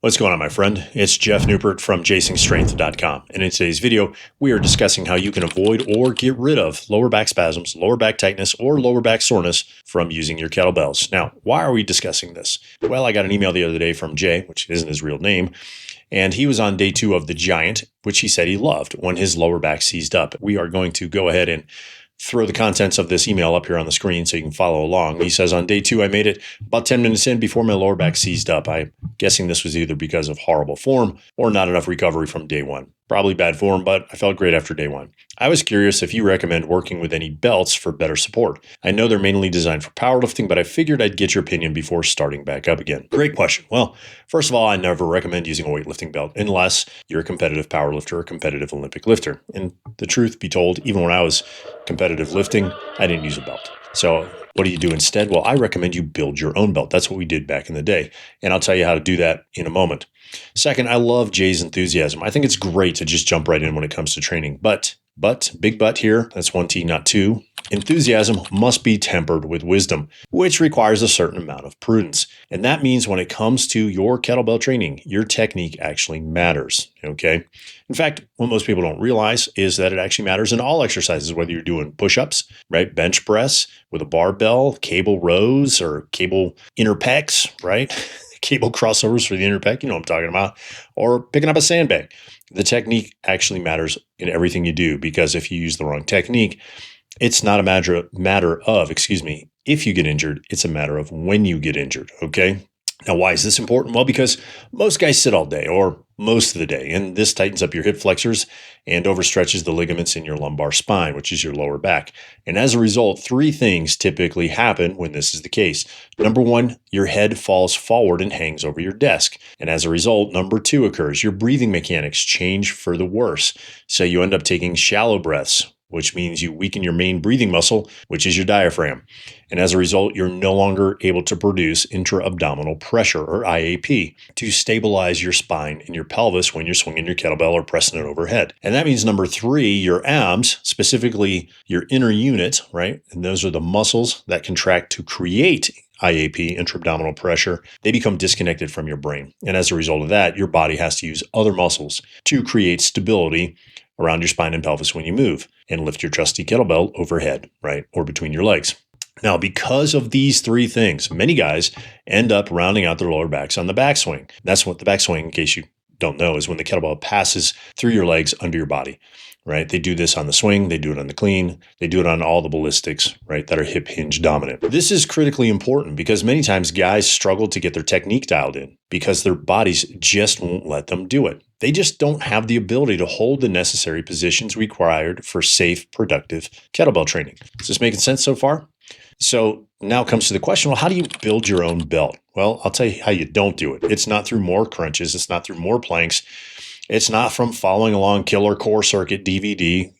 What's going on, my friend? It's Jeff Newport from JasonStrength.com. And in today's video, we are discussing how you can avoid or get rid of lower back spasms, lower back tightness, or lower back soreness from using your kettlebells. Now, why are we discussing this? Well, I got an email the other day from Jay, which isn't his real name, and he was on day 2 of the Giant, which he said he loved when his lower back seized up. We are going to go ahead and throw the contents of this email up here on the screen so you can follow along. He says, on day 2, I made it about 10 minutes in before my lower back seized up. I'm guessing this was either because of horrible form or not enough recovery from day 1. Probably bad form, but I felt great after day 1. I was curious if you recommend working with any belts for better support. I know they're mainly designed for powerlifting, but I figured I'd get your opinion before starting back up again. Great question. Well, first of all, I never recommend using a weightlifting belt unless you're a competitive powerlifter or competitive Olympic lifter. And the truth be told, even when I was competitive lifting, I didn't use a belt. So what do you do instead? Well, I recommend you build your own belt. That's what we did back in the day. And I'll tell you how to do that in a moment. Second, I love Jay's enthusiasm. I think it's great to just jump right in when it comes to training. But, big but here, that's 1 T, not 2. Enthusiasm must be tempered with wisdom, which requires a certain amount of prudence. And that means when it comes to your kettlebell training, your technique actually matters, okay? In fact, what most people don't realize is that it actually matters in all exercises, whether you're doing push-ups, right? Bench press with a barbell, cable rows, or cable inner pecs, right? Cable crossovers for the inner pec, you know what I'm talking about, or picking up a sandbag. The technique actually matters in everything you do, because if you use the wrong technique, it's not a matter of, if you get injured, it's a matter of when you get injured, okay? Now, why is this important? Well, because most guys sit all day or most of the day, and this tightens up your hip flexors and overstretches the ligaments in your lumbar spine, which is your lower back. And as a result, 3 things typically happen when this is the case. Number 1, your head falls forward and hangs over your desk. And as a result, number 2 occurs. Your breathing mechanics change for the worse. So you end up taking shallow breaths, which means you weaken your main breathing muscle, which is your diaphragm. And as a result, you're no longer able to produce intra-abdominal pressure, or IAP, to stabilize your spine and your pelvis when you're swinging your kettlebell or pressing it overhead. And that means number 3, your abs, specifically your inner unit, right? And those are the muscles that contract to create IAP, intra-abdominal pressure, they become disconnected from your brain. And as a result of that, your body has to use other muscles to create stability around your spine and pelvis when you move and lift your trusty kettlebell overhead, right? Or between your legs. Now, because of these 3 things, many guys end up rounding out their lower backs on the backswing. That's what the backswing, in case you don't know, is when the kettlebell passes through your legs under your body, right? They do this on the swing, they do it on the clean, they do it on all the ballistics, right, that are hip hinge dominant. This is critically important because many times guys struggle to get their technique dialed in because their bodies just won't let them do it. They just don't have the ability to hold the necessary positions required for safe, productive kettlebell training. Is this making sense so far? So now comes to the question, well, how do you build your own belt? Well, I'll tell you how you don't do it. It's not through more crunches. It's not through more planks. It's not from following along Killer Core Circuit DVD,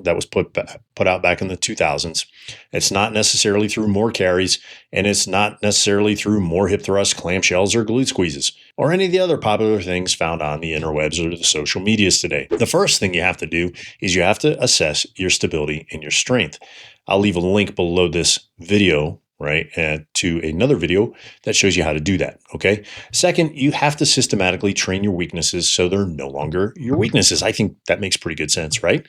that was put out back in the 2000s. It's not necessarily through more carries, and it's not necessarily through more hip thrusts, clamshells, or glute squeezes, or any of the other popular things found on the interwebs or the social medias today. The first thing you have to do is you have to assess your stability and your strength. I'll leave a link below this video, right, to another video that shows you how to do that, okay? Second, you have to systematically train your weaknesses so they're no longer your weaknesses. I think that makes pretty good sense, right?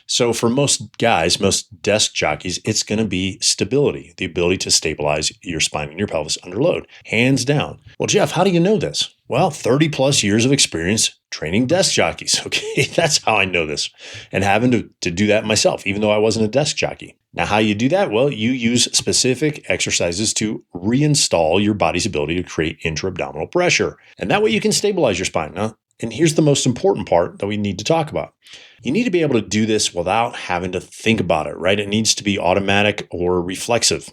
So for most guys, most desk jockeys, it's going to be stability, the ability to stabilize your spine and your pelvis under load, hands down. Well, Jeff, how do you know this? Well, 30 plus years of experience training desk jockeys. Okay, that's how I know this, and having to do that myself, even though I wasn't a desk jockey. Now, how you do that? Well, you use specific exercises to reinstall your body's ability to create intra-abdominal pressure. And that way you can stabilize your spine. Now, and here's the most important part that we need to talk about. You need to be able to do this without having to think about it, right? It needs to be automatic or reflexive.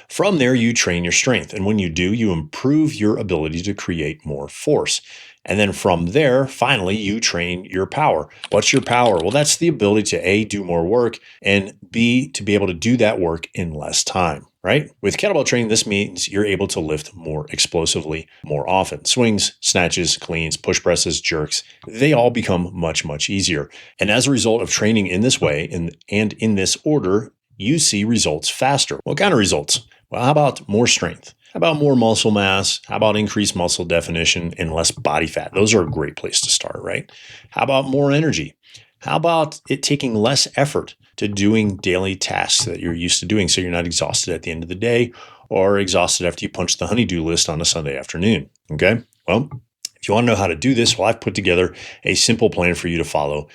From there, you train your strength. And when you do, you improve your ability to create more force. And then from there, finally, you train your power. What's your power? Well, that's the ability to A, do more work, and B, to be able to do that work in less time, right? With kettlebell training, this means you're able to lift more explosively more often. Swings, snatches, cleans, push presses, jerks, they all become much, much easier. And as a result of training in this way and in this order, you see results faster. What kind of results? Well, how about more strength? How about more muscle mass? How about increased muscle definition and less body fat? Those are a great place to start, right? How about more energy? How about it taking less effort to doing daily tasks that you're used to doing so you're not exhausted at the end of the day or exhausted after you punch the honey-do list on a Sunday afternoon? Okay? Well, if you want to know how to do this, well, I've put together a simple plan for you to follow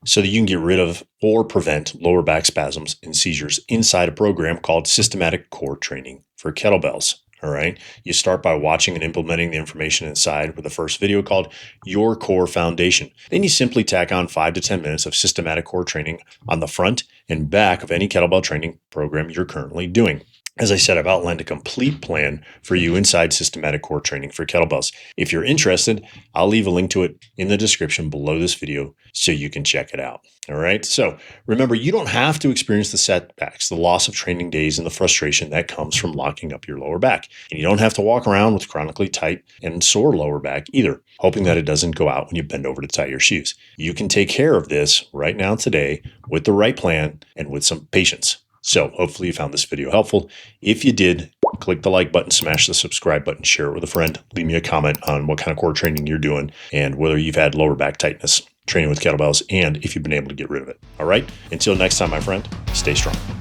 so that you can get rid of or prevent lower back spasms and seizures inside a program called Systematic Core Training for Kettlebells. All right. You start by watching and implementing the information inside with the first video called Your Core Foundation. Then you simply tack on 5 to 10 minutes of systematic core training on the front and back of any kettlebell training program you're currently doing. As I said, I've outlined a complete plan for you inside Systematic Core Training for Kettlebells. If you're interested, I'll leave a link to it in the description below this video so you can check it out. All right. So remember, you don't have to experience the setbacks, the loss of training days, and the frustration that comes from locking up your lower back. And you don't have to walk around with chronically tight and sore lower back either, hoping that it doesn't go out when you bend over to tie your shoes. You can take care of this right now today with the right plan and with some patience. So hopefully you found this video helpful. If you did, click the like button, smash the subscribe button, share it with a friend, leave me a comment on what kind of core training you're doing and whether you've had lower back tightness training with kettlebells and if you've been able to get rid of it. All right. Until next time, my friend, stay strong.